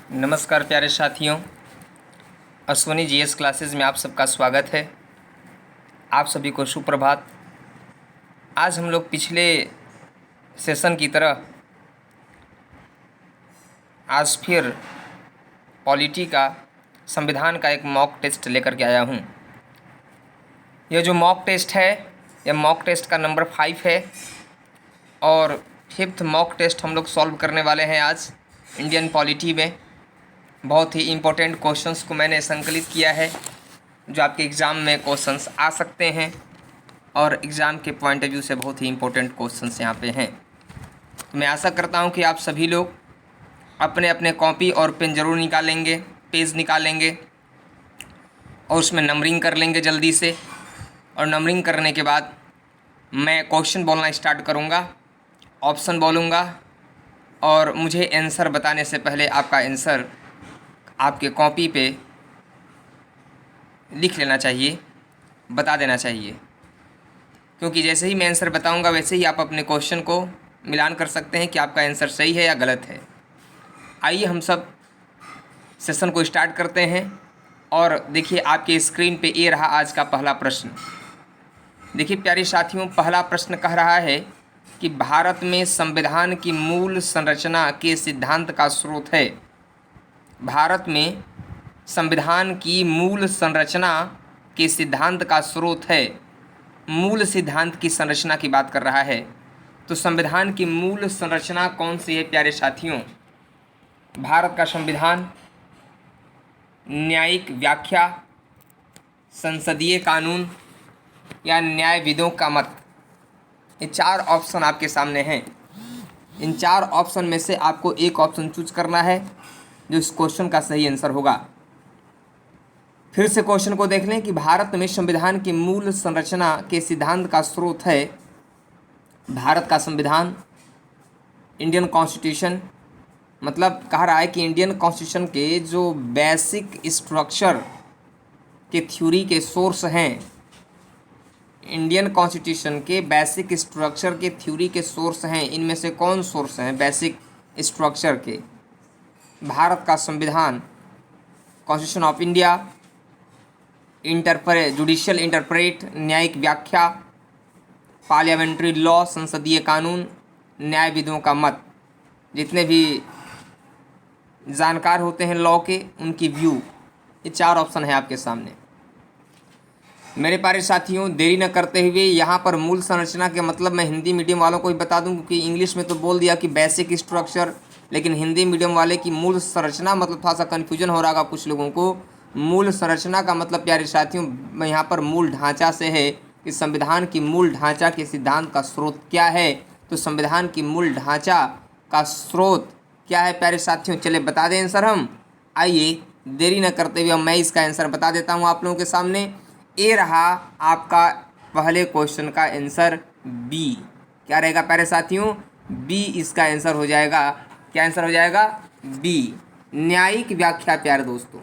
नमस्कार प्यारे साथियों, अश्वनी जीएस क्लासेस में आप सबका स्वागत है। आप सभी को सुप्रभात। आज हम लोग पिछले सेशन की तरह आज फिर पॉलिटी का संविधान का एक मॉक टेस्ट लेकर के आया हूँ। यह जो मॉक टेस्ट है, यह मॉक टेस्ट का नंबर 5 है और 5th मॉक टेस्ट हम लोग सॉल्व करने वाले हैं आज इंडियन पॉलिटी में। बहुत ही इम्पोर्टेंट क्वेश्चंस को मैंने संकलित किया है जो आपके एग्ज़ाम में क्वेश्चंस आ सकते हैं और एग्ज़ाम के पॉइंट ऑफ व्यू से बहुत ही इम्पोर्टेंट क्वेश्चंस यहाँ पे हैं। तो मैं आशा करता हूँ कि आप सभी लोग अपने अपने कॉपी और पेन ज़रूर निकालेंगे, पेज निकालेंगे और उसमें नंबरिंग कर लेंगे जल्दी से। और नंबरिंग करने के बाद मैं क्वेश्चन बोलना स्टार्ट करूँगा, ऑप्शन बोलूँगा और मुझे आंसर बताने से पहले आपका आंसर आपके कॉपी पे लिख लेना चाहिए, बता देना चाहिए, क्योंकि जैसे ही मैं आंसर बताऊंगा वैसे ही आप अपने क्वेश्चन को मिलान कर सकते हैं कि आपका आंसर सही है या गलत है। आइए हम सब सेशन को स्टार्ट करते हैं। और देखिए आपके स्क्रीन पे ये रहा आज का पहला प्रश्न। देखिए प्यारे साथियों, पहला प्रश्न कह रहा है कि भारत में संविधान की मूल संरचना के सिद्धांत का स्रोत है। भारत में संविधान की मूल संरचना के सिद्धांत का स्रोत है। मूल सिद्धांत की संरचना की बात कर रहा है, तो संविधान की मूल संरचना कौन सी है प्यारे साथियों? भारत का संविधान, न्यायिक व्याख्या, संसदीय कानून या न्यायविदों का मत। ये 4 ऑप्शन आपके सामने हैं। इन 4 ऑप्शन में से आपको एक ऑप्शन चूज करना है जो इस क्वेश्चन का सही आंसर होगा। फिर से क्वेश्चन को देख लें कि भारत में संविधान की मूल संरचना के सिद्धांत का स्रोत है। भारत का संविधान, इंडियन कॉन्स्टिट्यूशन, मतलब कह रहा है कि इंडियन कॉन्स्टिट्यूशन के जो बेसिक स्ट्रक्चर के थ्योरी के सोर्स हैं, इंडियन कॉन्स्टिट्यूशन के बेसिक स्ट्रक्चर के थ्योरी के सोर्स हैं, इनमें से कौन सोर्स हैं बेसिक स्ट्रक्चर के? भारत का संविधान, constitution of India, judicial interpret, न्यायिक व्याख्या, पार्लियामेंट्री लॉ, संसदीय कानून, न्यायविदों का मत। जितने भी जानकार होते हैं लॉ के, उनकी व्यू। ये 4 ऑप्शन है आपके सामने। मेरे प्यारे साथियों, देरी न करते हुए यहाँ पर मूल संरचना के मतलब मैं हिंदी मीडियम वालों को भी बता दूँ, क्योंकि इंग्लिश में तो बोल दिया कि बेसिक स्ट्रक्चर, लेकिन हिंदी मीडियम वाले की मूल संरचना मतलब थोड़ा सा कन्फ्यूजन हो रहा होगा कुछ लोगों को। मूल संरचना का मतलब प्यारे साथियों मैं यहाँ पर मूल ढांचा से है कि संविधान की मूल ढांचा के सिद्धांत का स्रोत क्या है। तो संविधान की मूल ढांचा का स्रोत क्या है प्यारे साथियों? चले बता दें आंसर हम। आइए देरी न करते हुए मैं इसका आंसर बता देता हूँ आप लोगों के सामने। ये रहा आपका पहले क्वेश्चन का आंसर, बी। क्या रहेगा प्यारे साथियों? बी इसका आंसर हो जाएगा। क्या आंसर हो जाएगा? बी, न्यायिक व्याख्या प्यारे दोस्तों।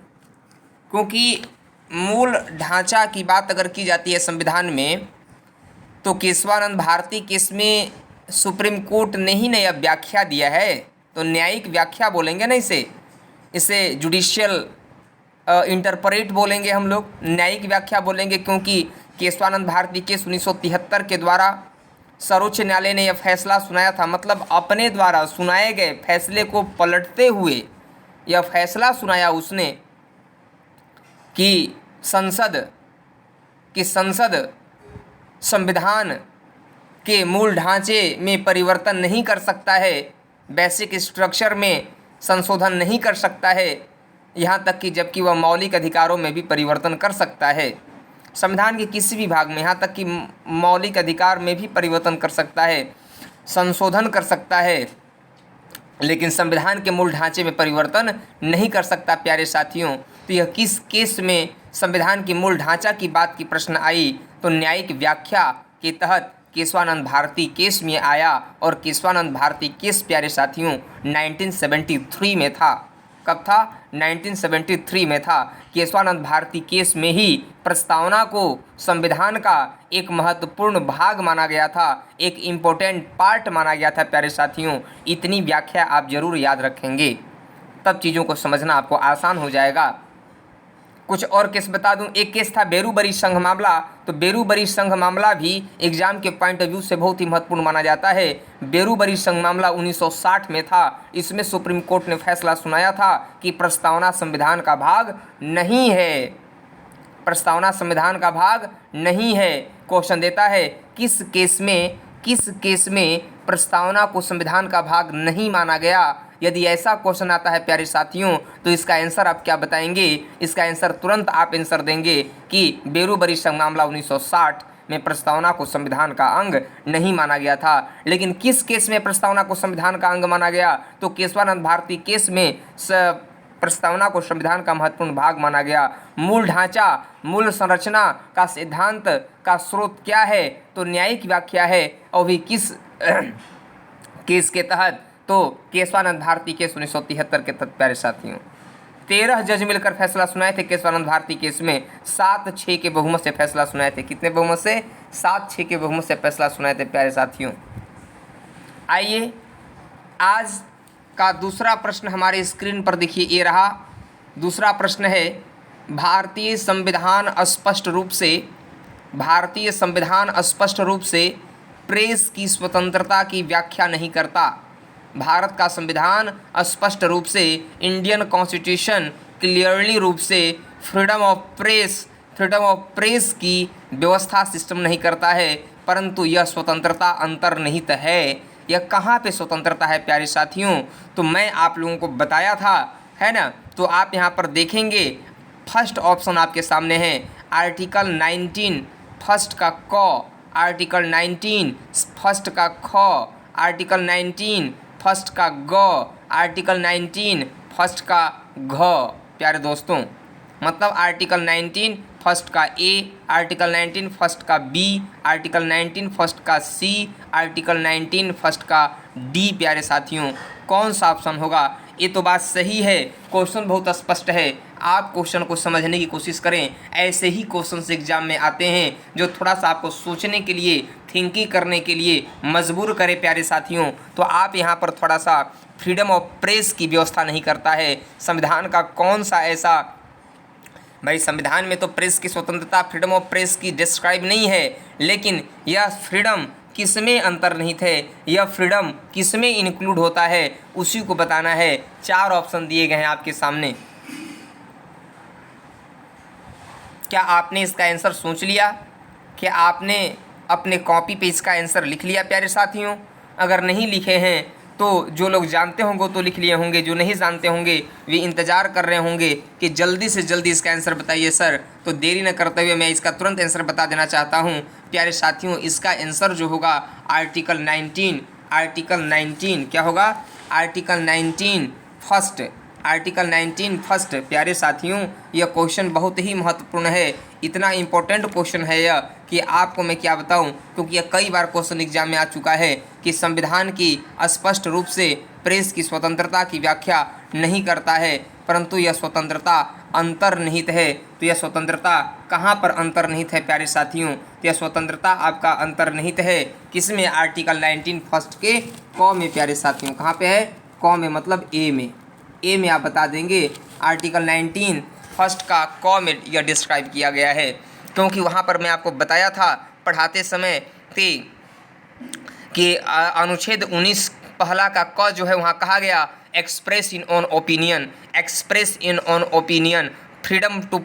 क्योंकि मूल ढांचा की बात अगर की जाती है संविधान में, तो केशवानंद भारती केस में सुप्रीम कोर्ट ने ही नया व्याख्या दिया है, तो न्यायिक व्याख्या बोलेंगे ना इसे। इसे जुडिशियल इंटरप्रेट बोलेंगे हम लोग, न्यायिक व्याख्या बोलेंगे, क्योंकि केशवानंद भारती केस 1973 के द्वारा सर्वोच्च न्यायालय ने यह फैसला सुनाया था। मतलब अपने द्वारा सुनाए गए फैसले को पलटते हुए यह फैसला सुनाया उसने कि संसद संविधान के मूल ढांचे में परिवर्तन नहीं कर सकता है, बेसिक स्ट्रक्चर में संशोधन नहीं कर सकता है, यहाँ तक कि जबकि वह मौलिक अधिकारों में भी परिवर्तन कर सकता है। संविधान के किसी भी भाग में, यहाँ तक कि मौलिक अधिकार में भी परिवर्तन कर सकता है, संशोधन कर सकता है, लेकिन संविधान के मूल ढांचे में परिवर्तन नहीं कर सकता प्यारे साथियों। तो यह किस केस में संविधान की मूल ढांचा की बात की प्रश्न आई? तो न्यायिक व्याख्या के तहत केशवानंद भारती केस में आया। और केशवानंद भारती केस प्यारे साथियों 1973 में था। कब था? 1973 में था। केशवानंद भारती केस में ही प्रस्तावना को संविधान का एक महत्वपूर्ण भाग माना गया था, एक इम्पोर्टेंट पार्ट माना गया था प्यारे साथियों। इतनी व्याख्या आप जरूर याद रखेंगे। तब चीज़ों को समझना आपको आसान हो जाएगा। कुछ और केस बता दूं। एक केस था बेरूबरी संघ मामला। तो बेरूबरी संघ मामला भी एग्जाम के पॉइंट ऑफ व्यू से बहुत ही महत्वपूर्ण माना जाता है। बेरूबरी संघ मामला 1960 में था। इसमें सुप्रीम कोर्ट ने फैसला सुनाया था कि प्रस्तावना संविधान का भाग नहीं है। प्रस्तावना संविधान का भाग नहीं है। क्वेश्चन देता है किस केस में प्रस्तावना को संविधान का भाग नहीं माना गया। यदि ऐसा क्वेश्चन आता है प्यारे साथियों तो इसका आंसर आप क्या बताएंगे? इसका आंसर तुरंत आप आंसर देंगे कि बेरूबरी संघ मामला 1960 में प्रस्तावना को संविधान का अंग नहीं माना गया था। लेकिन किस केस में प्रस्तावना को संविधान का अंग माना गया? तो केशवानंद भारती केस में प्रस्तावना को संविधान का महत्वपूर्ण भाग माना गया। मूल ढांचा, मूल संरचना का सिद्धांत का स्रोत क्या है? तो न्यायिक व्याख्या है। और भी किस केस के तहत? तो केशवानंद भारती केस 1973 के तहत प्यारे साथियों। 13 जज मिलकर फैसला सुनाए थे केशवानंद भारती केस में। 7-6 के बहुमत से फैसला सुनाए थे। कितने बहुमत से? 7-6 के बहुमत से फैसला सुनाए थे प्यारे साथियों। आइए आज का दूसरा प्रश्न हमारे स्क्रीन पर देखिए, ये रहा। दूसरा प्रश्न है भारतीय संविधान स्पष्ट रूप से प्रेस की स्वतंत्रता की व्याख्या नहीं करता। भारत का संविधान स्पष्ट रूप से, इंडियन कॉन्स्टिट्यूशन क्लियरली रूप से फ्रीडम ऑफ प्रेस की व्यवस्था सिस्टम नहीं करता है, परंतु यह स्वतंत्रता अंतर्निहित है। यह कहाँ पे स्वतंत्रता है प्यारे साथियों? तो मैं आप लोगों को बताया था, है ना। तो आप यहाँ पर देखेंगे फर्स्ट ऑप्शन आपके सामने है आर्टिकल 19 फर्स्ट का क, आर्टिकल 19 फर्स्ट का ख, आर्टिकल 19 फर्स्ट का ग, आर्टिकल 19 फर्स्ट का घ। प्यारे दोस्तों, मतलब आर्टिकल 19 फर्स्ट का ए, आर्टिकल 19 फर्स्ट का बी, आर्टिकल 19 फर्स्ट का सी, आर्टिकल 19 फर्स्ट का डी। प्यारे साथियों, कौन सा ऑप्शन होगा? ये तो बात सही है, क्वेश्चन बहुत स्पष्ट है। आप क्वेश्चन को समझने की कोशिश करें। ऐसे ही क्वेश्चन एग्जाम में आते हैं जो थोड़ा सा आपको सोचने के लिए, थिंकिंग करने के लिए मजबूर करे प्यारे साथियों। तो आप यहाँ पर थोड़ा सा फ्रीडम ऑफ प्रेस की व्यवस्था नहीं करता है। संविधान का कौन सा ऐसा, भाई संविधान में तो प्रेस की स्वतंत्रता, फ्रीडम ऑफ प्रेस की डिस्क्राइब नहीं है, लेकिन यह फ्रीडम किस में अंतर्निहित है, यह फ्रीडम किस में इंक्लूड होता है, उसी को बताना है। 4 ऑप्शन दिए गए हैं आपके सामने। क्या आपने इसका आंसर सोच लिया? क्या आपने अपने कॉपी पे इसका आंसर लिख लिया प्यारे साथियों? अगर नहीं लिखे हैं तो जो लोग जानते होंगे तो लिख लिए होंगे, जो नहीं जानते होंगे वे इंतज़ार कर रहे होंगे कि जल्दी से जल्दी इसका आंसर बताइए सर। तो देरी न करते हुए मैं इसका तुरंत आंसर बता देना चाहता हूँ प्यारे साथियों। इसका आंसर जो होगा आर्टिकल 19 क्या होगा? Article 19 first. प्यारे साथियों, यह क्वेश्चन बहुत ही महत्वपूर्ण है। इतना इम्पोर्टेंट क्वेश्चन है यह कि आपको मैं क्या बताऊं, क्योंकि यह कई बार क्वेश्चन एग्जाम में आ चुका है कि संविधान की स्पष्ट रूप से प्रेस की स्वतंत्रता की व्याख्या नहीं करता है, परंतु यह स्वतंत्रता अंतर्निहित है। तो यह स्वतंत्रता कहाँ पर अंतर्निहित है प्यारे साथियों? तो यह स्वतंत्रता आपका अंतर्निहित है किसमें? आर्टिकल 19 फर्स्ट के क में प्यारे साथियों। कहाँ पे है? क में, मतलब ए में। ए में आप बता देंगे आर्टिकल 19 फर्स्ट का क में यह डिस्क्राइब किया गया है, क्योंकि वहाँ पर मैं आपको बताया था पढ़ाते समय कि अनुच्छेद 19 पहला का क जो है वहाँ कहा गया express in on opinion, freedom to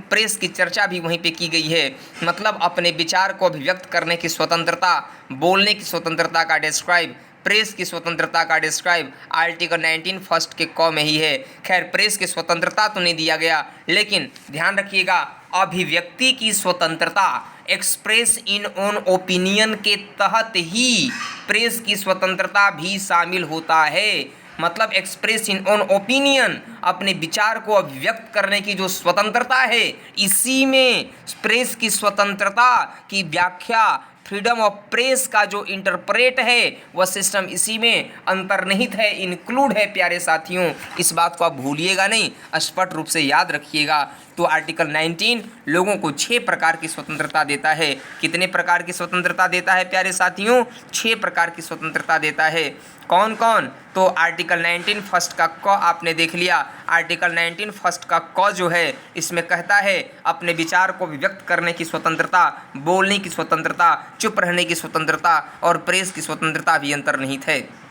press की चर्चा भी वहीं पे की गई है। मतलब अपने विचार को अभिव्यक्त करने की स्वतंत्रता, बोलने की स्वतंत्रता का डिस्क्राइब, प्रेस की स्वतंत्रता का डिस्क्राइब आर्टिकल 19 फर्स्ट के क में ही है। खैर, प्रेस की स्वतंत्रता तो नहीं दिया गया, लेकिन ध्यान रखिएगा अभिव्यक्ति की स्वतंत्रता, एक्सप्रेस इन ऑन ओपिनियन के तहत ही प्रेस की स्वतंत्रता भी शामिल होता है। मतलब एक्सप्रेस इन ऑन ओपिनियन, अपने विचार को अभिव्यक्त करने की जो स्वतंत्रता है, इसी में प्रेस की स्वतंत्रता की व्याख्या, फ्रीडम ऑफ प्रेस का जो इंटरप्रेट है वह सिस्टम इसी में अंतर्निहित है, इंक्लूड है प्यारे साथियों। इस बात को आप भूलिएगा नहीं, स्पष्ट रूप से याद रखिएगा। तो आर्टिकल 19 लोगों को 6 प्रकार की स्वतंत्रता देता है। कितने प्रकार की स्वतंत्रता देता है प्यारे साथियों? 6 प्रकार की स्वतंत्रता देता है। कौन कौन? तो आर्टिकल 19 फर्स्ट का क आपने देख लिया। आर्टिकल 19 फर्स्ट का क जो है इसमें कहता है अपने विचार को व्यक्त करने की स्वतंत्रता, बोलने की स्वतंत्रता, चुप रहने की स्वतंत्रता और प्रेस की स्वतंत्रता भी अंतर्निहित है।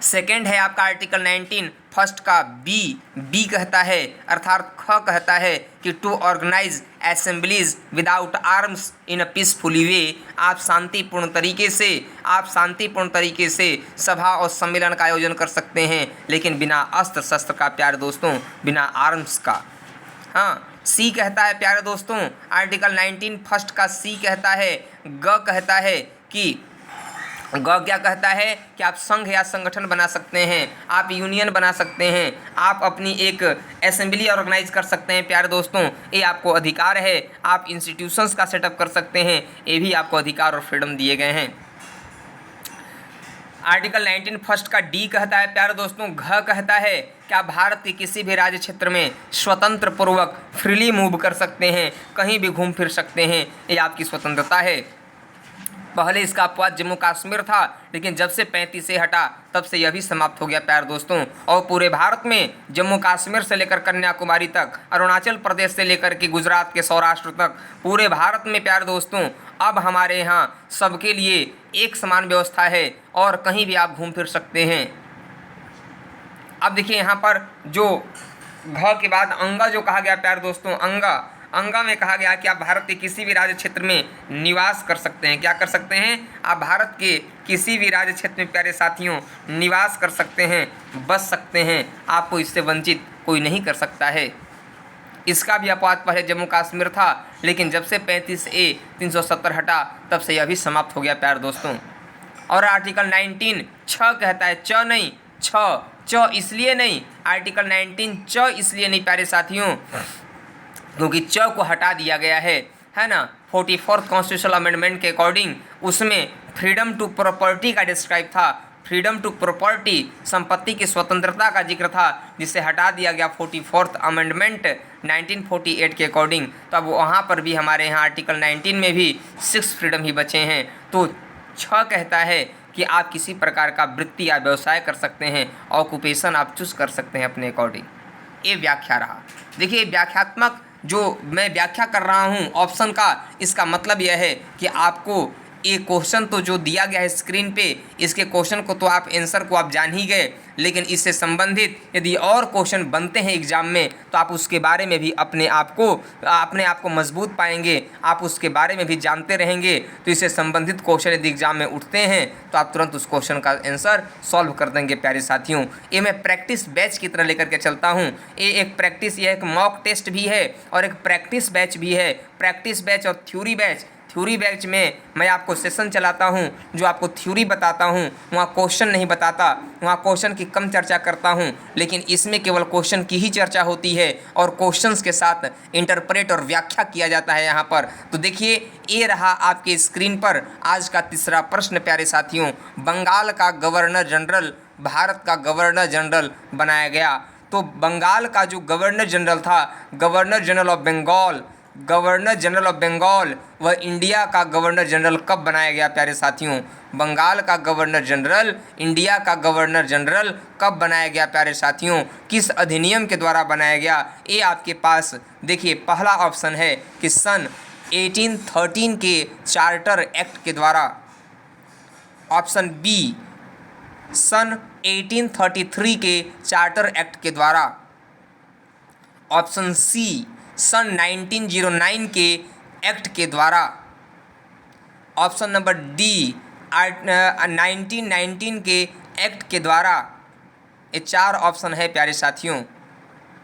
सेकेंड है आपका आर्टिकल 19 फर्स्ट का बी कहता है अर्थात ख कहता है कि to organise assemblies without arms in a peacefully way. आप शांतिपूर्ण तरीके से सभा और सम्मेलन का आयोजन कर सकते हैं, लेकिन बिना अस्त्र शस्त्र का प्यारे दोस्तों, बिना आर्म्स का। हाँ, सी कहता है प्यारे दोस्तों आर्टिकल 19 फर्स्ट का सी कहता है, कहता है कि क्या कहता है कि आप संघ या संगठन बना सकते हैं, आप यूनियन बना सकते हैं, आप अपनी एक असेंबली ऑर्गेनाइज कर सकते हैं प्यारे दोस्तों, ये आपको अधिकार है। आप इंस्टीट्यूशंस का सेटअप कर सकते हैं, ये भी आपको अधिकार और फ्रीडम दिए गए हैं। आर्टिकल 19 फर्स्ट का डी कहता है प्यारे दोस्तों, घ कहता है कि आप भारत के किसी भी राज्य क्षेत्र में स्वतंत्र पूर्वक फ्रीली मूव कर सकते हैं, कहीं भी घूम फिर सकते हैं, ये आपकी स्वतंत्रता है। पहले इसका अपवाद जम्मू कश्मीर था, लेकिन जब से 35 से हटा तब से यह भी समाप्त हो गया प्यारे दोस्तों। और पूरे भारत में जम्मू कश्मीर से लेकर कन्याकुमारी तक, अरुणाचल प्रदेश से लेकर के गुजरात के सौराष्ट्र तक, पूरे भारत में प्यारे दोस्तों अब हमारे यहाँ सबके लिए एक समान व्यवस्था है और कहीं भी आप घूम फिर सकते हैं। अब देखिए यहाँ पर जो घ के बाद अंगा जो कहा गया प्यारे दोस्तों, अंगा में कहा गया कि आप भारत के किसी भी राज्य क्षेत्र में निवास कर सकते हैं। क्या कर सकते हैं? आप भारत के किसी भी राज्य क्षेत्र में प्यारे साथियों निवास कर सकते हैं, बस सकते हैं, आपको इससे वंचित कोई नहीं कर सकता है। इसका भी अपवाद पहले जम्मू कश्मीर था, लेकिन जब से 35A 370 हटा तब से यह भी समाप्त हो गया प्यारे दोस्तों। और आर्टिकल 19 छ कहता है, च नहीं, च इसलिए नहीं, आर्टिकल 19 च इसलिए नहीं प्यारे साथियों क्योंकि च को हटा दिया गया है ना। 44th कॉन्स्टिट्यूशनल अमेंडमेंट के अकॉर्डिंग उसमें फ्रीडम टू प्रॉपर्टी का डिस्क्राइब था, फ्रीडम टू प्रॉपर्टी संपत्ति की स्वतंत्रता का जिक्र था, जिसे हटा दिया गया 44th अमेंडमेंट 1948 के अकॉर्डिंग। तो अब वहाँ पर भी हमारे यहाँ आर्टिकल 19 में भी 6 फ्रीडम ही बचे हैं। तो छ कहता है कि आप किसी प्रकार का वृत्ति या व्यवसाय कर सकते हैं, ऑक्यूपेशन आप चूज कर सकते हैं अपने अकॉर्डिंग। ये व्याख्या रहा। देखिए व्याख्यात्मक जो मैं व्याख्या कर रहा हूँ ऑप्शन का, इसका मतलब यह है कि आपको ये क्वेश्चन तो जो दिया गया है स्क्रीन पे, इसके क्वेश्चन को तो आप आंसर को आप जान ही गए, लेकिन इससे संबंधित यदि और क्वेश्चन बनते हैं एग्जाम में तो आप उसके बारे में भी अपने आप को मजबूत पाएंगे, आप उसके बारे में भी जानते रहेंगे। तो इससे संबंधित क्वेश्चन यदि एग्जाम में उठते हैं तो आप तुरंत उस क्वेश्चन का आंसर सॉल्व कर देंगे प्यारे साथियों। ये मैं प्रैक्टिस बैच की तरह लेकर के चलता हूँ। ये एक प्रैक्टिस, ये एक मॉक टेस्ट भी है और एक प्रैक्टिस बैच भी है। प्रैक्टिस बैच और थ्योरी बैच, थ्योरी बैच में मैं आपको सेशन चलाता हूं, जो आपको थ्योरी बताता हूं, वहाँ क्वेश्चन नहीं बताता, वहाँ क्वेश्चन की कम चर्चा करता हूं, लेकिन इसमें केवल क्वेश्चन की ही चर्चा होती है और क्वेश्चंस के साथ इंटरप्रेट और व्याख्या किया जाता है यहाँ पर। तो देखिए ये रहा आपके स्क्रीन पर आज का तीसरा प्रश्न प्यारे साथियों। बंगाल का गवर्नर जनरल भारत का गवर्नर जनरल बनाया गया। तो बंगाल का जो गवर्नर जनरल था, गवर्नर जनरल ऑफ बंगाल, वह इंडिया का गवर्नर जनरल कब बनाया गया प्यारे साथियों? बंगाल का गवर्नर जनरल इंडिया का गवर्नर जनरल कब बनाया गया प्यारे साथियों? किस अधिनियम के द्वारा बनाया गया? ये आपके पास देखिए पहला ऑप्शन है कि सन 1813 के चार्टर एक्ट के द्वारा। ऑप्शन बी सन 1833 के चार्टर एक्ट के द्वारा। ऑप्शन सी सन 1909 के एक्ट के द्वारा। ऑप्शन नंबर डी 1919 के एक्ट के द्वारा। ये 4 ऑप्शन है प्यारे साथियों।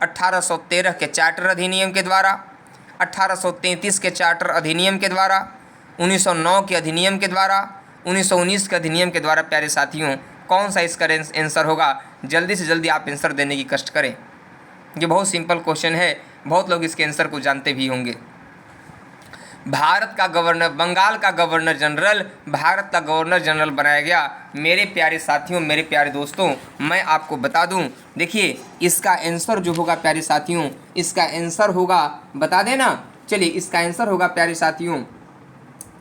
1813 के चार्टर अधिनियम के द्वारा, 1833 के चार्टर अधिनियम के द्वारा, 1909 के अधिनियम के द्वारा, 1919 के अधिनियम के द्वारा। प्यारे साथियों कौन सा इसका आंसर होगा? जल्दी से जल्दी आप आंसर देने की कष्ट करें। ये बहुत सिंपल क्वेश्चन है, बहुत लोग इसके आंसर को जानते भी होंगे। भारत का गवर्नर, बंगाल का गवर्नर जनरल भारत का गवर्नर जनरल बनाया गया। मेरे प्यारे साथियों, मेरे प्यारे दोस्तों, मैं आपको बता दूं, देखिए इसका आंसर जो होगा प्यारे साथियों, इसका आंसर होगा, बता देना, चलिए इसका आंसर होगा प्यारे साथियों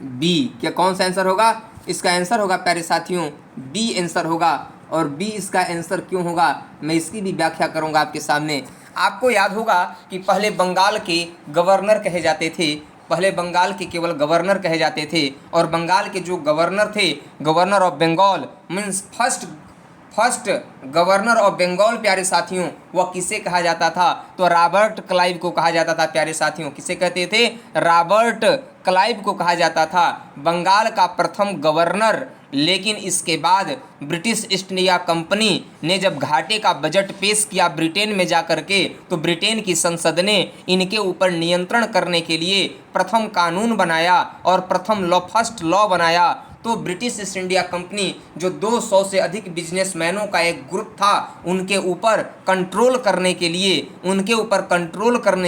बी। क्या कौन सा आंसर होगा? इसका आंसर होगा प्यारे साथियों बी आंसर होगा। और बी इसका आंसर क्यों होगा, मैं इसकी भी व्याख्या करूंगा आपके सामने। आपको याद होगा कि पहले बंगाल के गवर्नर कहे जाते थे, पहले बंगाल के केवल गवर्नर कहे जाते थे, और बंगाल के जो गवर्नर थे, governor of Bengal means first governor of Bengal प्यारे साथियों, वह किसे कहा जाता था? तो रॉबर्ट क्लाइव को कहा जाता था प्यारे साथियों। किसे कहते थे? रॉबर्ट क्लाइव को कहा जाता था बंगाल का प्रथम गवर्नर। लेकिन इसके बाद ब्रिटिश ईस्ट इंडिया कंपनी ने जब घाटे का बजट पेश किया ब्रिटेन में जाकर के, तो ब्रिटेन की संसद ने इनके ऊपर नियंत्रण करने के लिए प्रथम कानून बनाया और प्रथम फर्स्ट लॉ बनाया। तो ब्रिटिश ईस्ट इंडिया कंपनी जो 200 से अधिक बिजनेसमैनों का एक ग्रुप था, उनके ऊपर कंट्रोल करने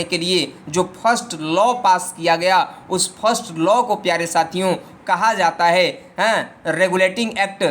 के लिए जो फर्स्ट लॉ पास किया गया, उस फर्स्ट लॉ को प्यारे साथियों कहा जाता है रेगुलेटिंग एक्ट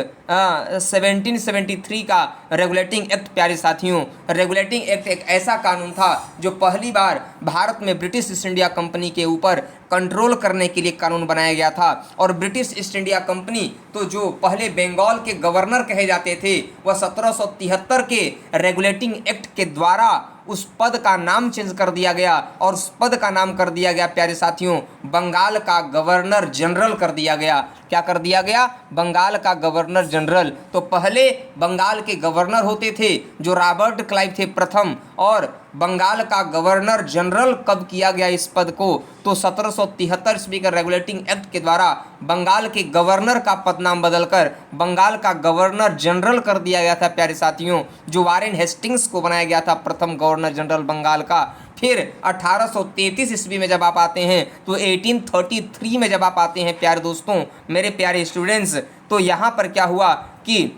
1773 का रेगुलेटिंग एक्ट प्यारे साथियों। रेगुलेटिंग एक्ट एक ऐसा कानून था जो पहली बार भारत में ब्रिटिश ईस्ट इंडिया कंपनी के ऊपर कंट्रोल करने के लिए कानून बनाया गया था। और ब्रिटिश ईस्ट इंडिया कंपनी तो जो पहले बंगाल के गवर्नर कहे जाते थे, वह 1773 के रेगुलेटिंग एक्ट के द्वारा उस पद का नाम चेंज कर दिया गया, और उस पद का नाम कर दिया गया प्यारे साथियों बंगाल का गवर्नर जनरल कर दिया गया। क्या कर दिया गया? बंगाल का गवर्नर जनरल। तो पहले बंगाल के गवर्नर होते थे जो रॉबर्ट क्लाइव थे प्रथम, और बंगाल का गवर्नर जनरल कब किया गया इस पद को? तो 1773 ईस्वी के रेगुलेटिंग एक्ट के द्वारा बंगाल के गवर्नर का पद नाम बदलकर बंगाल का गवर्नर जनरल कर दिया गया था प्यारे साथियों, जो वारेन हेस्टिंग्स को बनाया गया था प्रथम गवर्नर जनरल बंगाल का। फिर 1833 ईस्वी में जब आप आते हैं, तो 1833 में जब आप आते हैं प्यारे दोस्तों, मेरे प्यारे स्टूडेंट्स, तो यहाँ पर क्या हुआ कि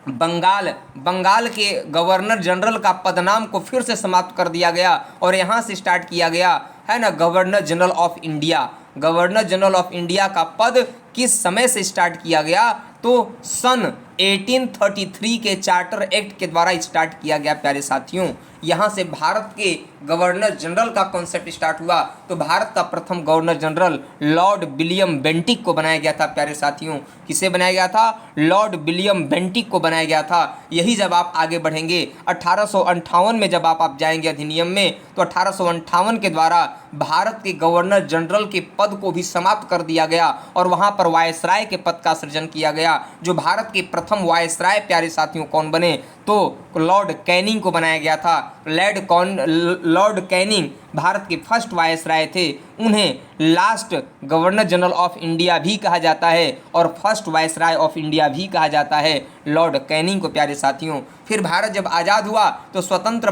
बंगाल के गवर्नर जनरल का पदनाम को फिर से समाप्त कर दिया गया, और यहाँ से स्टार्ट किया गया है ना governor general of India. Governor general of India का पद किस समय से स्टार्ट किया गया? तो सन 1833 के चार्टर एक्ट के द्वारा स्टार्ट किया गया प्यारे साथियों। यहाँ से भारत के गवर्नर जनरल का कॉन्सेप्ट स्टार्ट हुआ। तो भारत का प्रथम governor general Lord William Bentinck को बनाया गया था प्यारे साथियों। किसे बनाया गया था? लॉर्ड विलियम बेंटिक को बनाया गया था। यही जब आप आगे बढ़ेंगे 1858 में जब आप जाएंगे अधिनियम में, तो 1858 के द्वारा भारत के गवर्नर जनरल के पद को भी समाप्त कर दिया गया, और वहाँ पर वायसराय के पद का सृजन किया गया। जो भारत के प्रथम वायसराय प्यारे साथियों कौन बने? तो लॉर्ड कैनिंग को बनाया गया था। लॉर्ड कैनिंग भारत के फर्स्ट वायसराय थे। उन्हें last governor general of India भी कहा जाता है, और फर्स्ट वायसराय ऑफ इंडिया भी कहा जाता है लॉर्ड कैनिंग को प्यारे साथियों। फिर भारत जब आज़ाद हुआ, तो स्वतंत्र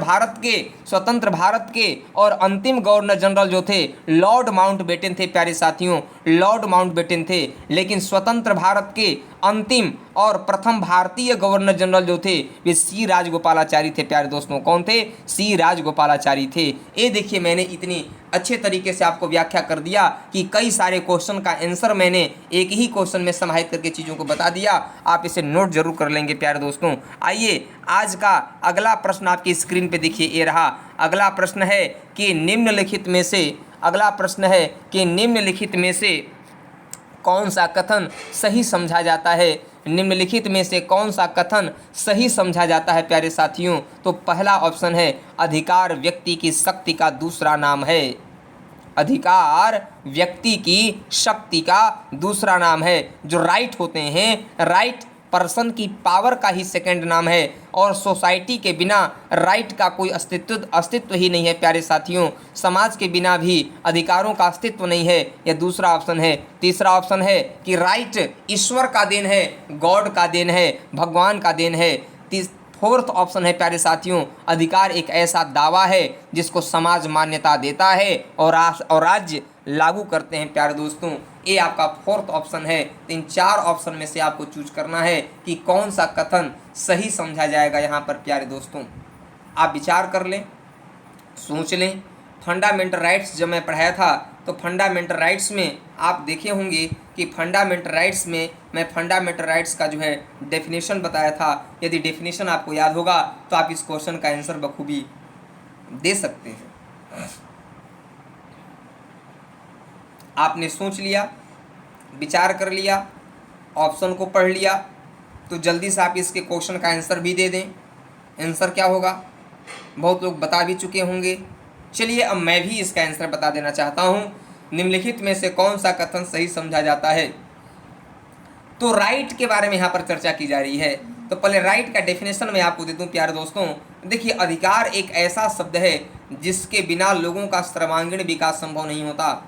भारत के और अंतिम गवर्नर जनरल जो थे लॉर्ड माउंटबेटन थे प्यारे साथियों, लॉर्ड माउंटबेटन थे। लेकिन स्वतंत्र भारत के अंतिम और प्रथम भारतीय गवर्नर जनरल जो थे वे सी राजगोपालाचारी थे प्यारे दोस्तों। कौन थे? सी राजगोपालाचारी थे। ये देखिए मैंने इतनी अच्छे तरीके से आपको व्याख्या कर दिया कि कई सारे क्वेश्चन का आंसर मैंने एक ही क्वेश्चन में समाहित करके चीज़ों को बता दिया। आप इसे नोट जरूर कर लेंगे प्यारे दोस्तों। आइए आज का अगला प्रश्न आपकी स्क्रीन पे देखिए, ये रहा। अगला प्रश्न है कि निम्नलिखित में से कौन सा कथन सही समझा जाता है? निम्नलिखित में से कौन सा कथन सही समझा जाता है प्यारे साथियों? तो पहला ऑप्शन है अधिकार व्यक्ति की शक्ति का दूसरा नाम है। अधिकार व्यक्ति की शक्ति का दूसरा नाम है। जो राइट होते हैं, राइट पर्सन की पावर का ही सेकंड नाम है, और सोसाइटी के बिना राइट का कोई अस्तित्व ही नहीं है प्यारे साथियों। समाज के बिना भी अधिकारों का अस्तित्व नहीं है। यह दूसरा ऑप्शन है। तीसरा ऑप्शन है कि राइट ईश्वर का देन है, गॉड का देन है, भगवान का देन है। फोर्थ ऑप्शन है प्यारे साथियों, अधिकार एक ऐसा दावा है जिसको समाज मान्यता देता है और राज्य लागू करते हैं प्यारे दोस्तों। ये आपका फोर्थ ऑप्शन है। तो इन चार ऑप्शन में से आपको चूज करना है कि कौन सा कथन सही समझा जाएगा यहाँ पर प्यारे दोस्तों। आप विचार कर लें, सोच लें। फंडामेंटल राइट्स जब मैं पढ़ाया था तो फंडामेंटल राइट्स में आप देखे होंगे कि फंडामेंटल राइट्स में मैं फंडामेंटल राइट्स का जो है डेफिनेशन बताया था। यदि डेफिनेशन आपको याद होगा तो आप इस क्वेश्चन का आंसर बखूबी दे सकते हैं। आपने सोच लिया, विचार कर लिया, ऑप्शन को पढ़ लिया, तो जल्दी से आप इसके क्वेश्चन का आंसर भी दे दें। आंसर क्या होगा बहुत लोग बता भी चुके होंगे। चलिए अब मैं भी इसका आंसर बता देना चाहता हूँ। निम्नलिखित में से कौन सा कथन सही समझा जाता है? तो राइट के बारे में यहाँ पर चर्चा की जा रही है। तो पहले राइट का डेफिनेशन मैं आपको दे दूँ प्यारे दोस्तों। देखिए, अधिकार एक ऐसा शब्द है जिसके बिना लोगों का सर्वांगीण विकास संभव नहीं होता।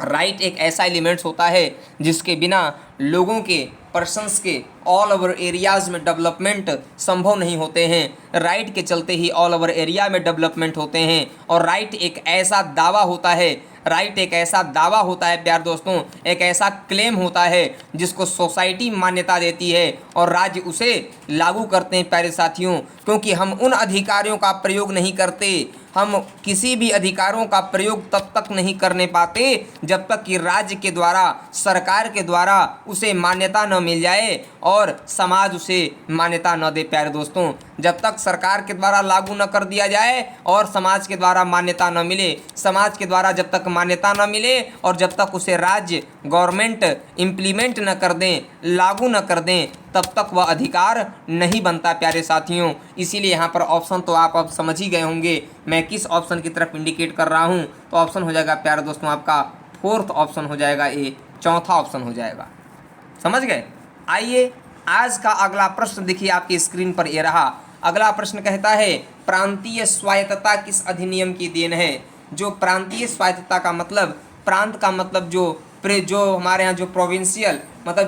राइट एक ऐसा एलिमेंट्स होता है जिसके बिना लोगों के पर्सन्स के ऑल ओवर एरियाज़ में डेवलपमेंट संभव नहीं होते हैं। राइट के चलते ही ऑल ओवर एरिया में डेवलपमेंट होते हैं। और राइट एक ऐसा दावा होता है, राइट एक ऐसा दावा होता है प्यार दोस्तों, एक ऐसा क्लेम होता है जिसको सोसाइटी मान्यता देती है और राज्य उसे लागू करते हैं प्यारे साथियों। क्योंकि हम उन अधिकारों का प्रयोग नहीं करते, हम किसी भी अधिकारों का प्रयोग तब तक नहीं करने पाते जब तक कि राज्य के द्वारा, सरकार के द्वारा उसे मान्यता न मिल जाए और समाज उसे मान्यता न दे प्यारे दोस्तों। जब तक सरकार के द्वारा लागू न कर दिया जाए और समाज के द्वारा मान्यता न मिले, समाज के द्वारा जब तक मान्यता न मिले और जब तक उसे राज्य गवर्नमेंट इम्प्लीमेंट न कर दें, लागू न कर दें, तब तक वह अधिकार नहीं बनता प्यारे साथियों। इसीलिए यहाँ पर ऑप्शन तो आप अब समझ ही गए होंगे मैं किस ऑप्शन की तरफ इंडिकेट कर रहा हूँ। तो ऑप्शन हो जाएगा प्यारे दोस्तों आपका फोर्थ ऑप्शन हो जाएगा, ए चौथा ऑप्शन हो जाएगा। समझ गए? आइए आज का अगला प्रश्न देखिए आपकी स्क्रीन पर ये रहा। अगला प्रश्न कहता है प्रांतीय स्वायत्तता किस अधिनियम की देन है? जो प्रांतीय स्वायत्तता का मतलब, प्रांत का मतलब जो हमारे यहाँ जो प्रोविंशियल मतलब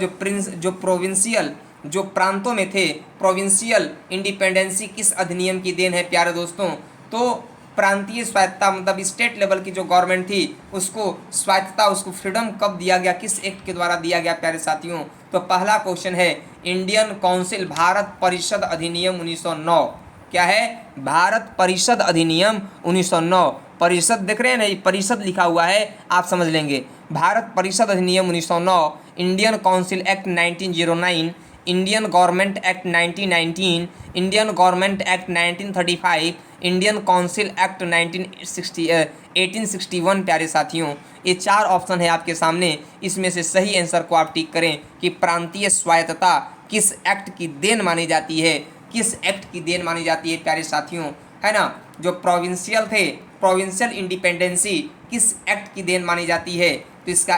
जो प्रोविंशियल जो प्रांतों में थे, प्रोविंशियल इंडिपेंडेंसी किस अधिनियम की देन है प्यारे दोस्तों? तो प्रांतीय स्वायत्तता मतलब स्टेट लेवल की जो गवर्नमेंट थी उसको स्वायत्तता, उसको फ्रीडम कब दिया गया, किस एक्ट के द्वारा दिया गया प्यारे साथियों? तो पहला क्वेश्चन है इंडियन काउंसिल भारत परिषद अधिनियम 1909। क्या है? भारत परिषद अधिनियम 1909। परिषद देख रहे हैं ना, ये परिषद लिखा हुआ है, आप समझ लेंगे। भारत परिषद अधिनियम 1909, Indian council act 1909, Indian government act 1919, Indian government act 1935, Indian council act 1861 प्यारे साथियों। ये चार ऑप्शन है आपके सामने, इसमें से सही आंसर को आप टिक करें कि प्रांतीय स्वायत्तता किस एक्ट की देन मानी जाती है, किस एक्ट की देन मानी जाती है प्यारे साथियों, है ना? जो प्रोविंशियल थे, प्रोविंशियल इंडिपेंडेंसी किस एक्ट की देन मानी जाती है? तो इसका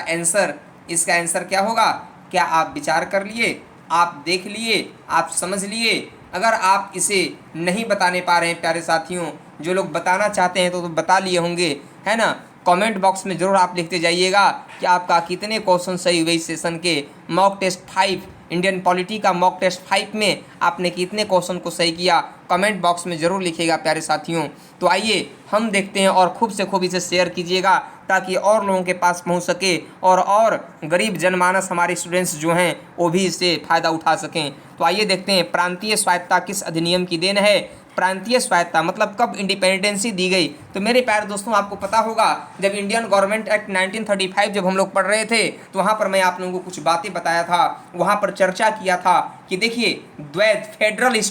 आंसर क्या होगा? क्या आप विचार कर लिए, आप देख लिए, आप समझ लिए? अगर आप इसे नहीं बताने पा रहे हैं प्यारे साथियों, जो लोग बताना चाहते हैं तो बता लिए होंगे, है ना? कमेंट बॉक्स में ज़रूर आप लिखते जाइएगा कि आपका कितने क्वेश्चन सही हुए इस सेशन के। मॉक टेस्ट 5 इंडियन पॉलिटी का मॉक टेस्ट 5 में आपने कितने क्वेश्चन को सही किया, कमेंट बॉक्स में ज़रूर लिखिएगा प्यारे साथियों। तो आइए हम देखते हैं और खूब से खूब इसे शेयर कीजिएगा ताकि और लोगों के पास पहुंच सके और गरीब जनमानस हमारे स्टूडेंट्स जो हैं वो भी इससे फ़ायदा उठा सकें। तो आइए देखते हैं प्रांतीय स्वायत्तता किस अधिनियम की देन है। प्रांतीय स्वायत्तता मतलब कब इंडिपेंडेंसी दी गई? तो मेरे प्यारे दोस्तों आपको पता होगा जब इंडियन गवर्नमेंट एक्ट 1935 जब हम लोग पढ़ रहे थे तो वहाँ पर मैं आप लोगों को कुछ बातें बताया था, वहाँ पर चर्चा किया था कि देखिए द्वैत फेडरल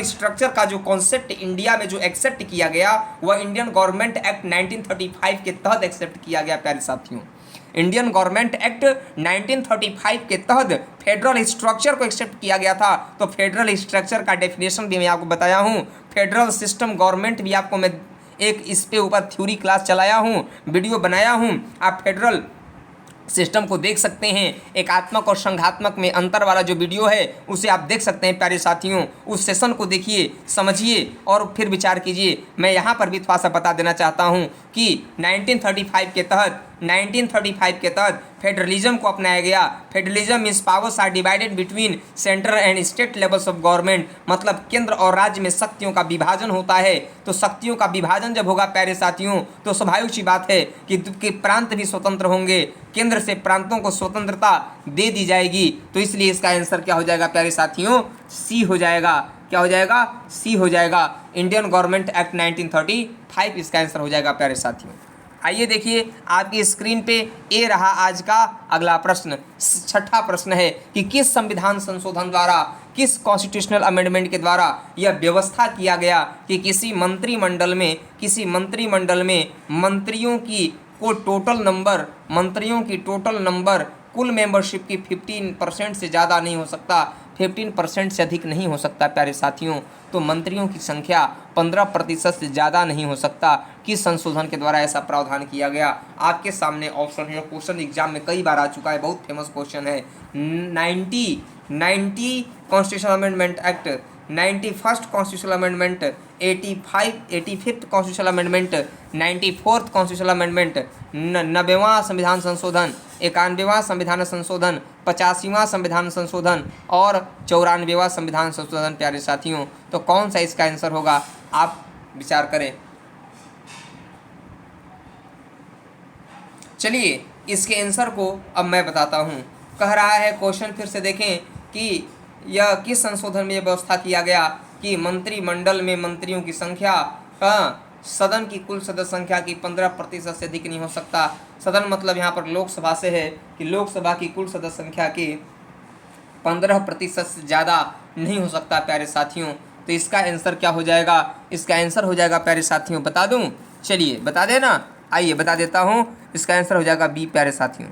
स्ट्रक्चर का जो कॉन्सेप्ट इंडिया में जो एक्सेप्ट किया गया वह इंडियन गवर्नमेंट एक्ट 1935 के तहत एक्सेप्ट किया गया प्यारे साथियों। इंडियन गवर्नमेंट एक्ट 1935 के तहत फेडरल स्ट्रक्चर को एक्सेप्ट किया गया था। तो फेडरल स्ट्रक्चर का डेफिनेशन भी मैं आपको बताया हूँ, फेडरल सिस्टम गवर्नमेंट भी आपको मैं एक इस पे ऊपर थ्योरी क्लास चलाया हूँ, वीडियो बनाया हूँ, आप फेडरल सिस्टम को देख सकते हैं। एकात्मक और संघात्मक में अंतर वाला जो वीडियो है उसे आप देख सकते हैं प्यारे साथियों। उस सेशन को देखिए, समझिए और फिर विचार कीजिए। मैं यहाँ पर भी थोड़ा सा बता देना चाहता हूँ कि 1935 के तहत फेडरलिज्म को अपनाया गया। Federalism means powers are divided between central and state levels of government, मतलब केंद्र और राज्य में शक्तियों का विभाजन होता है। तो शक्तियों का विभाजन जब होगा प्यारे साथियों तो स्वाभाविक सी बात है कि प्रांत भी स्वतंत्र होंगे, केंद्र से प्रांतों को स्वतंत्रता दे दी जाएगी। तो इसलिए इसका आंसर क्या हो जाएगा प्यारे साथियों? सी हो जाएगा। क्या हो जाएगा? सी हो जाएगा। इंडियन गवर्नमेंट एक्ट 1935 इसका आंसर हो जाएगा प्यारे साथियों। आइए देखिए आपकी स्क्रीन पे ये रहा आज का अगला प्रश्न। छठा प्रश्न है कि किस संविधान संशोधन द्वारा, किस कॉन्स्टिट्यूशनल अमेंडमेंट के द्वारा यह व्यवस्था किया गया कि किसी मंत्रिमंडल में मंत्रियों की टोटल नंबर कुल मेंबरशिप की 15% से ज़्यादा नहीं हो सकता, 15% से अधिक नहीं हो सकता प्यारे साथियों। तो मंत्रियों की संख्या 15% से ज़्यादा नहीं हो सकता। किस संशोधन के द्वारा ऐसा प्रावधान किया गया? आपके सामने ऑप्शन है, क्वेश्चन एग्जाम में कई बार आ चुका है, बहुत फेमस क्वेश्चन है। 90 constitutional amendment act, 91st constitutional amendment, 85th constitutional amendment, 94th constitutional amendment, 90वां संविधान संशोधन, 91वां संविधान संशोधन, 85वां संविधान संशोधन और 94वां संविधान संशोधन प्यारे साथियों। तो कौन सा इसका आंसर होगा, आप विचार करें। चलिए इसके आंसर को अब मैं बताता हूँ। कह रहा है क्वेश्चन, फिर से देखें कि यह किस संशोधन में यह व्यवस्था किया गया कि मंत्रिमंडल में मंत्रियों की संख्या सदन की कुल सदस्य संख्या की 15% से अधिक नहीं हो सकता। सदन मतलब यहाँ पर लोकसभा से है कि लोकसभा की कुल सदस्य संख्या के 15% से ज़्यादा नहीं हो सकता प्यारे साथियों। तो इसका आंसर क्या हो जाएगा? इसका आंसर हो जाएगा प्यारे साथियों, बता दूं? चलिए बता देना, आइए बता देता हूँ। इसका आंसर हो जाएगा बी प्यारे साथियों।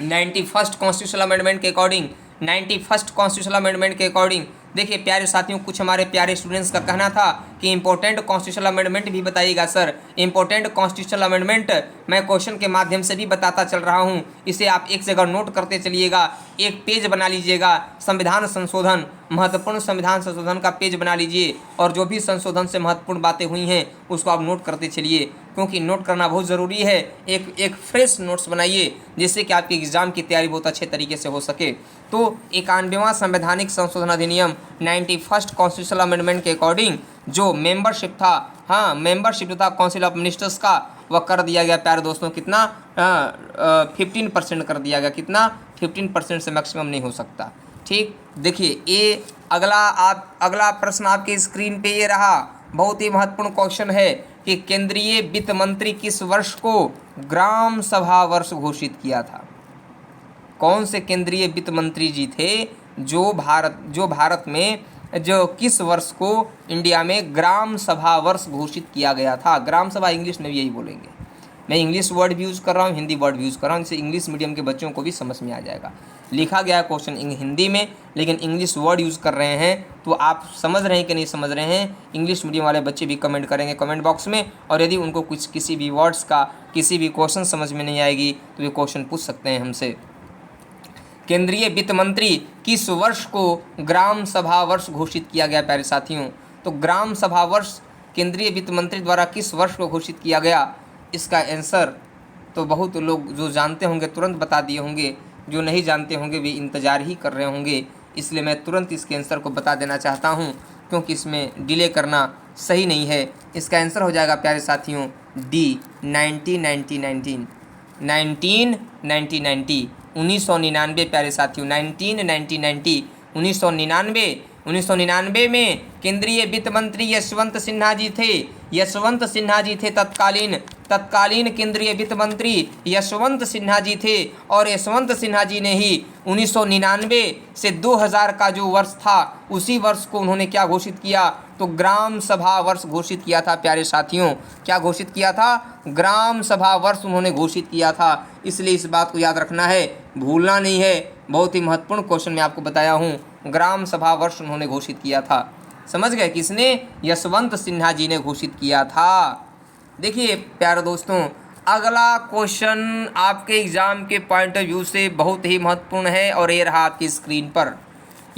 91st कॉन्स्टिट्यूशनल अमेंडमेंट के अकॉर्डिंग, 91st कॉन्स्टिट्यूशनल अमेंडमेंट के अकॉर्डिंग देखिए प्यारे साथियों, कुछ हमारे प्यारे स्टूडेंट्स का कहना था कि इंपॉर्टेंट कॉन्स्टिट्यूशनल अमेंडमेंट भी बताइएगा सर। इंपॉर्टेंट कॉन्स्टिट्यूशनल अमेंडमेंट मैं क्वेश्चन के माध्यम से भी बताता चल रहा हूं, इसे आप एक जगह नोट करते चलिएगा, एक पेज बना लीजिएगा, संविधान संशोधन, महत्वपूर्ण संविधान संशोधन का पेज बना लीजिए और जो भी संशोधन से महत्वपूर्ण बातें हुई हैं उसको आप नोट करते चलिए, क्योंकि नोट करना बहुत ज़रूरी है। एक फ्रेश नोट्स बनाइए जिससे कि आपके एग्ज़ाम की तैयारी बहुत अच्छे तरीके से हो सके। तो 91वां संवैधानिक संशोधन अधिनियम 91st कॉन्स्टिट्यूशनल अमेंडमेंट के अकॉर्डिंग जो मेंबरशिप था, मेंबरशिप था काउंसिल ऑफ मिनिस्टर्स का, वह कर दिया गया प्यारे दोस्तों, कितना 15% कर दिया गया। कितना? 15% से मैक्सिमम नहीं हो सकता। ठीक, देखिए ये अगला प्रश्न आपके स्क्रीन पे ये रहा, बहुत ही महत्वपूर्ण क्वेश्चन है कि केंद्रीय वित्त मंत्री किस वर्ष को ग्राम सभा वर्ष घोषित किया था? कौन से केंद्रीय वित्त मंत्री जी थे जो भारत में जो किस वर्ष को इंडिया में ग्राम सभा वर्ष घोषित किया गया था? ग्राम सभा इंग्लिश में भी यही बोलेंगे, मैं इंग्लिश वर्ड भी यूज़ कर रहा हूँ, हिंदी वर्ड भी यूज़ कर रहा हूँ, इससे इंग्लिश मीडियम के बच्चों को भी समझ में आ जाएगा। लिखा गया क्वेश्चन हिंदी में लेकिन इंग्लिश वर्ड यूज़ कर रहे हैं, तो आप समझ रहे हैं कि नहीं समझ रहे हैं? इंग्लिश मीडियम वाले बच्चे भी कमेंट करेंगे कमेंट बॉक्स में, और यदि उनको किसी भी वर्ड्स का किसी भी क्वेश्चन समझ में नहीं आएगी तो ये क्वेश्चन पूछ सकते हैं हमसे। केंद्रीय वित्त मंत्री किस वर्ष को ग्राम सभा वर्ष घोषित किया गया प्यारे साथियों? तो ग्राम सभा वर्ष केंद्रीय वित्त मंत्री द्वारा किस वर्ष को घोषित किया गया? इसका आंसर तो बहुत लोग जो जानते होंगे तुरंत बता दिए होंगे, जो नहीं जानते होंगे वे इंतज़ार ही कर रहे होंगे, इसलिए मैं तुरंत इसके आंसर को बता देना चाहता हूं, क्योंकि इसमें डिले करना सही नहीं है। इसका आंसर हो जाएगा प्यारे साथियों डी 1999 1999 प्यारे साथियों 1999 में केंद्रीय वित्त मंत्री यशवंत सिन्हा जी थे। तत्कालीन केंद्रीय वित्त मंत्री यशवंत सिन्हा जी थे, और यशवंत सिन्हा जी ने ही 1999 से 2000 का जो वर्ष था उसी वर्ष को उन्होंने क्या घोषित किया? तो ग्राम सभा वर्ष घोषित किया था प्यारे साथियों। क्या घोषित किया था? ग्राम सभा वर्ष उन्होंने घोषित किया था। इसलिए इस बात को याद रखना है, भूलना नहीं है। बहुत ही महत्वपूर्ण क्वेश्चन मैं आपको बताया हूँ, ग्राम सभा वर्ष उन्होंने घोषित किया था। समझ गए? किसने? यशवंत सिन्हा जी ने घोषित किया था। देखिए प्यारे दोस्तों, अगला क्वेश्चन आपके एग्ज़ाम के पॉइंट ऑफ व्यू से बहुत ही महत्वपूर्ण है और ये रहा आपकी स्क्रीन पर।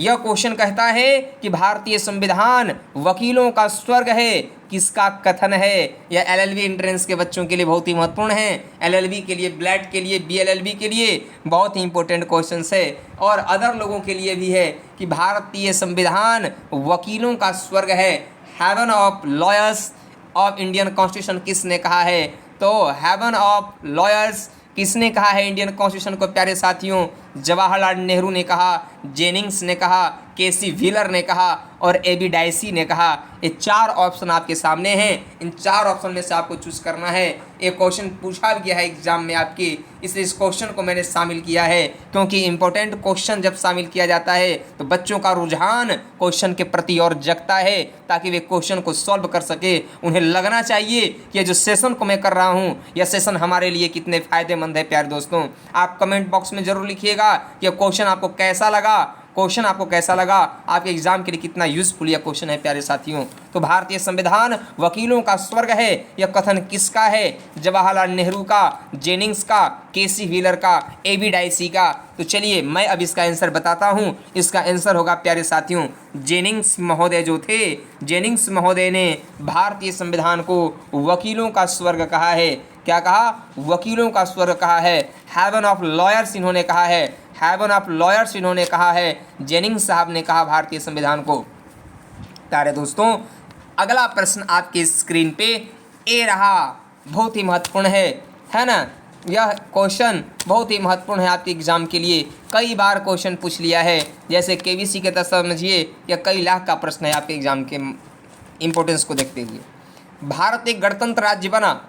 यह क्वेश्चन कहता है कि भारतीय संविधान वकीलों का स्वर्ग है, किसका कथन है? यह एलएलबी एंट्रेंस के बच्चों के लिए बहुत ही महत्वपूर्ण है, एलएलबी के लिए, ब्लैट के लिए, बीएलएलबी के लिए बहुत ही इंपॉर्टेंट क्वेश्चन है, और अदर लोगों के लिए भी है कि भारतीय संविधान वकीलों का स्वर्ग है, heaven of lawyers of Indian constitution किसने कहा है? तो हेवन ऑफ लॉयर्स किसने कहा है इंडियन कॉन्स्टिट्यूशन को प्यारे साथियों? जवाहरलाल नेहरू ने कहा, जेनिंग्स ने कहा, केसी व्हीलर ने कहा और एबी डाइसी ने कहा। ये 4 ऑप्शन आपके सामने हैं। इन 4 ऑप्शन में से आपको चूज करना है। एक क्वेश्चन पूछा गया है एग्जाम में आपके, इसलिए इस क्वेश्चन को मैंने शामिल किया है, क्योंकि इंपॉर्टेंट क्वेश्चन जब शामिल किया जाता है तो बच्चों का रुझान क्वेश्चन के प्रति और जगता है, ताकि वे क्वेश्चन को सॉल्व कर सके। उन्हें लगना चाहिए कि ये जो सेशन को मैं कर रहा हूँ, यह सेशन हमारे लिए कितने फ़ायदेमंद है। प्यारे दोस्तों, आप कमेंट बॉक्स में ज़रूर लिखिएगा कि क्वेश्चन आपको कैसा लगा, क्वेश्चन आपको कैसा लगा, आपके एग्जाम के लिए कितना यूजफुल यह क्वेश्चन है। प्यारे साथियों, तो भारतीय संविधान वकीलों का स्वर्ग है, यह कथन किसका है? जवाहरलाल नेहरू का, जेनिंग्स का, केसी व्हीलर का, एबी डाइसी का। तो चलिए मैं अब इसका आंसर बताता हूँ। इसका आंसर होगा प्यारे साथियों, जेनिंग्स महोदय जो थे, जेनिंग्स महोदय ने भारतीय संविधान को वकीलों का स्वर्ग कहा है। क्या कहा? वकीलों का स्वर्ग कहा है। हेवन ऑफ लॉयर्स इन्होंने कहा है, हेवन ऑफ लॉयर्स इन्होंने कहा है, जेनिंग्स साहब ने कहा भारतीय संविधान को। प्यारे दोस्तों, अगला प्रश्न आपकी स्क्रीन पे ए रहा, बहुत ही महत्वपूर्ण है ना? यह क्वेश्चन बहुत ही महत्वपूर्ण है आपके एग्जाम के लिए। कई बार क्वेश्चन पूछ लिया है, जैसे केबीसी के तहत समझिए, यह कई लाख का प्रश्न है आपके एग्जाम के इम्पोर्टेंस को देखते हुए। भारत एक गणतंत्र राज्य बना,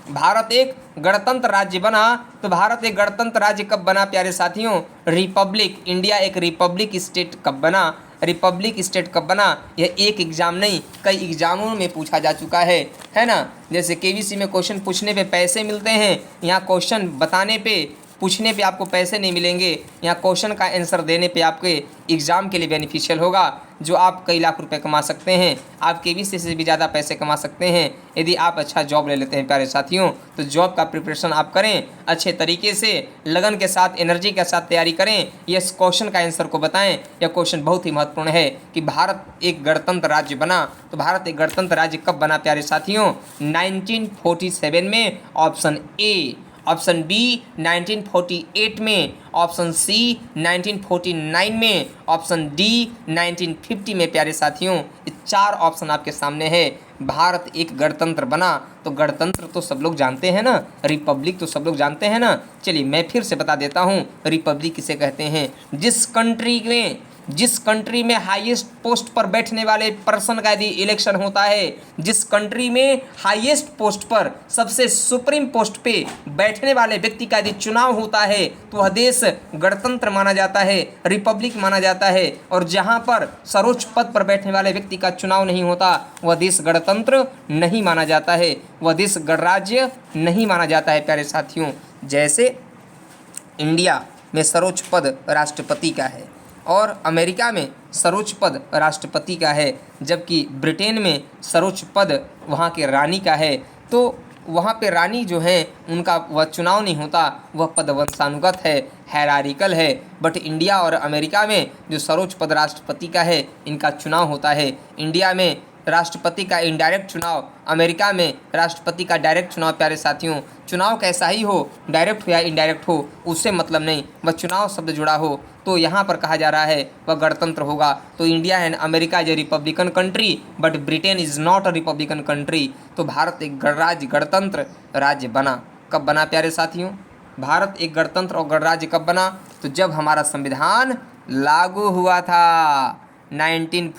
भारत एक गणतंत्र राज्य बना, तो भारत एक गणतंत्र राज्य कब बना प्यारे साथियों? रिपब्लिक, इंडिया एक रिपब्लिक स्टेट कब बना? रिपब्लिक स्टेट कब बना? यह एक एग्जाम नहीं, कई एग्जामों में पूछा जा चुका है ना? जैसे केबीसी में क्वेश्चन पूछने पे पैसे मिलते हैं, यहाँ क्वेश्चन बताने पे, पूछने पे आपको पैसे नहीं मिलेंगे। यहाँ क्वेश्चन का आंसर देने पे आपके एग्ज़ाम के लिए बेनिफिशियल होगा, जो आप कई लाख रुपए कमा सकते हैं। आप केबीसी से भी ज़्यादा पैसे कमा सकते हैं यदि आप अच्छा जॉब ले लेते हैं। प्यारे साथियों, तो जॉब का प्रिपरेशन आप करें अच्छे तरीके से, लगन के साथ, एनर्जी के साथ तैयारी करें। इस क्वेश्चन का आंसर को बताएं। यह क्वेश्चन बहुत ही महत्वपूर्ण है कि भारत एक गणतंत्र राज्य बना, तो भारत एक गणतंत्र राज्य कब बना प्यारे साथियों? 1947 में, ऑप्शन ए। ऑप्शन बी 1948 में, ऑप्शन सी 1949 में, ऑप्शन डी 1950 में। प्यारे साथियों, ये 4 ऑप्शन आपके सामने है। भारत एक गणतंत्र बना, तो गणतंत्र तो सब लोग जानते हैं ना, रिपब्लिक तो सब लोग जानते हैं ना। चलिए मैं फिर से बता देता हूँ, रिपब्लिक किसे कहते हैं? जिस कंट्री में हाईएस्ट पोस्ट पर बैठने वाले पर्सन का यदि इलेक्शन होता है, जिस कंट्री में हाईएस्ट पोस्ट पर, सबसे सुप्रीम पोस्ट पे बैठने वाले व्यक्ति का यदि चुनाव होता है, तो वह देश गणतंत्र माना जाता है, रिपब्लिक माना जाता है। और जहां पर सर्वोच्च पद पर बैठने वाले व्यक्ति का चुनाव नहीं होता, वह देश गणतंत्र नहीं माना जाता है, वह देश गणराज्य नहीं माना जाता है। प्यारे साथियों, जैसे इंडिया में सर्वोच्च पद राष्ट्रपति का है और अमेरिका में सर्वोच्च पद राष्ट्रपति का है, जबकि ब्रिटेन में सर्वोच्च पद वहाँ के रानी का है। तो वहाँ पे रानी जो है उनका वह चुनाव नहीं होता, वह पद वंशानुगत है, हायरार्किकल है। बट इंडिया और अमेरिका में जो सर्वोच्च पद राष्ट्रपति का है, इनका चुनाव होता है। इंडिया में राष्ट्रपति का इनडायरेक्ट चुनाव, अमेरिका में राष्ट्रपति का डायरेक्ट चुनाव। प्यारे साथियों, चुनाव कैसा ही हो, डायरेक्ट हो या इनडायरेक्ट हो, उससे मतलब नहीं, वह चुनाव शब्द जुड़ा हो, तो यहाँ पर कहा जा रहा है वह गणतंत्र होगा। तो India and America is a Republican country, but Britain is not a Republican country. तो भारत एक गणराज्य, गणतंत्र राज्य बना। कब बना प्यारे साथियों? भारत एक गणतंत्र और गणराज्य कब बना? तो जब हमारा संविधान लागू हुआ था 1950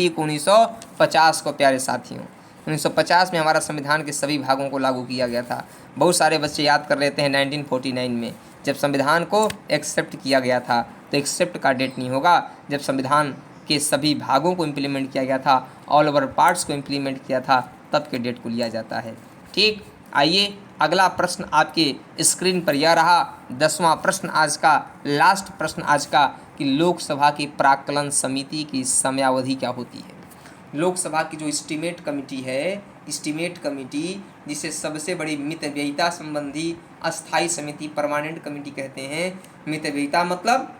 को 1950 को। प्यारे साथियों, 1950 में हमारा संविधान के सभी भागों को लागू किया गया था। बहुत सारे बच्चे याद कर लेते हैं 1949 में जब संविधान को एक्सेप्ट किया गया था, तो एक्सेप्ट का डेट नहीं होगा, जब संविधान के सभी भागों को इम्प्लीमेंट किया गया था, ऑल ओवर पार्ट्स को इम्प्लीमेंट किया था, तब के डेट को लिया जाता है। ठीक, आइए अगला प्रश्न आपके स्क्रीन पर यह रहा, 10वां प्रश्न आज का, लास्ट प्रश्न आज का, कि लोकसभा की प्राक्कलन समिति की समयावधि क्या होती है? लोकसभा की जो एस्टीमेट कमेटी है, एस्टीमेट कमेटी, जिसे सबसे बड़ी मितव्ययिता संबंधी अस्थायी समिति, परमानेंट कमेटी कहते हैं। मितव्ययिता मतलब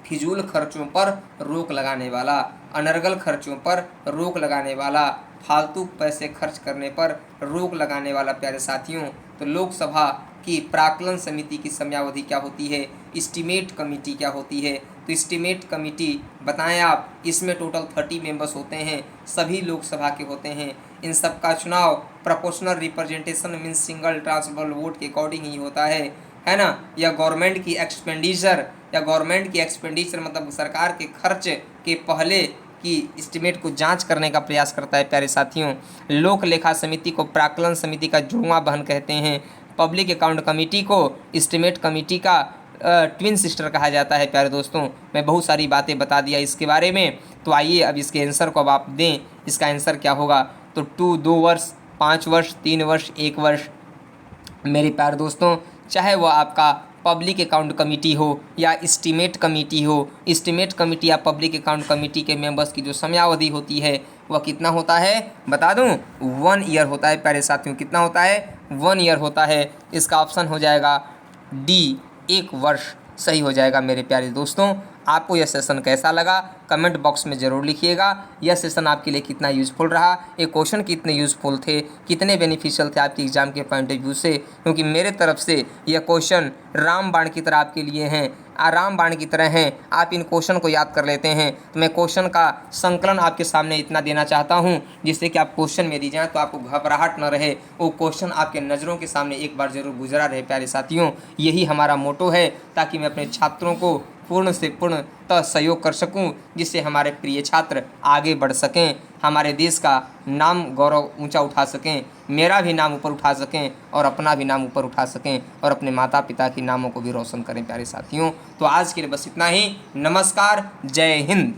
फिजूल खर्चों पर रोक लगाने वाला, अनर्गल खर्चों पर रोक लगाने वाला, फालतू पैसे खर्च करने पर रोक लगाने वाला। प्यारे साथियों, तो लोकसभा की प्राक्कलन समिति की समयावधि क्या होती है? एस्टीमेट कमेटी क्या होती है? तो एस्टीमेट कमेटी बताएं आप, इसमें टोटल 30 मेंबर्स होते हैं, सभी लोकसभा के होते हैं। इन सब का चुनाव proportional representation means single transfer vote के अकॉर्डिंग ही होता है। है ना, या गवर्नमेंट की एक्सपेंडिचर, या गवर्नमेंट की एक्सपेंडिचर मतलब सरकार के खर्च के पहले की एस्टिमेट को जांच करने का प्रयास करता है प्यारे साथियों। लोक लेखा समिति को प्राक्कलन समिति का जुड़वां बहन कहते हैं। पब्लिक अकाउंट कमेटी को एस्टिमेट कमेटी का ट्विन सिस्टर कहा जाता है प्यारे दोस्तों। मैं बहुत सारी बातें बता दिया इसके बारे में, तो आइए अब इसके आंसर को अब आप दें। इसका आंसर क्या होगा? तो 2 वर्ष, 5 वर्ष, 3 वर्ष, 1 वर्ष। मेरे प्यारे दोस्तों, चाहे वह आपका पब्लिक अकाउंट कमेटी हो या एस्टीमेट कमेटी हो, एस्टीमेट कमेटी या पब्लिक अकाउंट कमेटी के मेंबर्स की जो समयावधि होती है वह कितना होता है बता दूं? 1 ईयर होता है प्यारे साथियों। कितना होता है? 1 ईयर होता है। इसका ऑप्शन हो जाएगा डी, 1 वर्ष सही हो जाएगा। मेरे प्यारे दोस्तों, आपको यह सेशन कैसा लगा कमेंट बॉक्स में ज़रूर लिखिएगा। यह सेशन आपके लिए कितना यूज़फुल रहा, ये क्वेश्चन कितने यूज़फुल थे, कितने बेनिफिशियल थे आपके एग्ज़ाम के पॉइंट ऑफ व्यू से, क्योंकि मेरे तरफ से यह क्वेश्चन रामबाण की तरह आपके लिए हैं, रामबाण की तरह हैं। आप इन क्वेश्चन को याद कर लेते हैं तो मैं क्वेश्चन का संकलन आपके सामने इतना देना चाहता हूँ जिससे कि आप क्वेश्चन में दी जाए तो आपको घबराहट न रहे, वो क्वेश्चन आपके नज़रों के सामने एक बार ज़रूर गुजरा रहे प्यारे साथियों। यही हमारा मोटो है, ताकि मैं अपने छात्रों को पूर्ण से पूर्णतः सहयोग कर सकूं, जिससे हमारे प्रिय छात्र आगे बढ़ सकें, हमारे देश का नाम गौरव ऊंचा उठा सकें, मेरा भी नाम ऊपर उठा सकें और अपना भी नाम ऊपर उठा सकें और अपने माता पिता के नामों को भी रोशन करें प्यारे साथियों। तो आज के लिए बस इतना ही। नमस्कार, जय हिंद।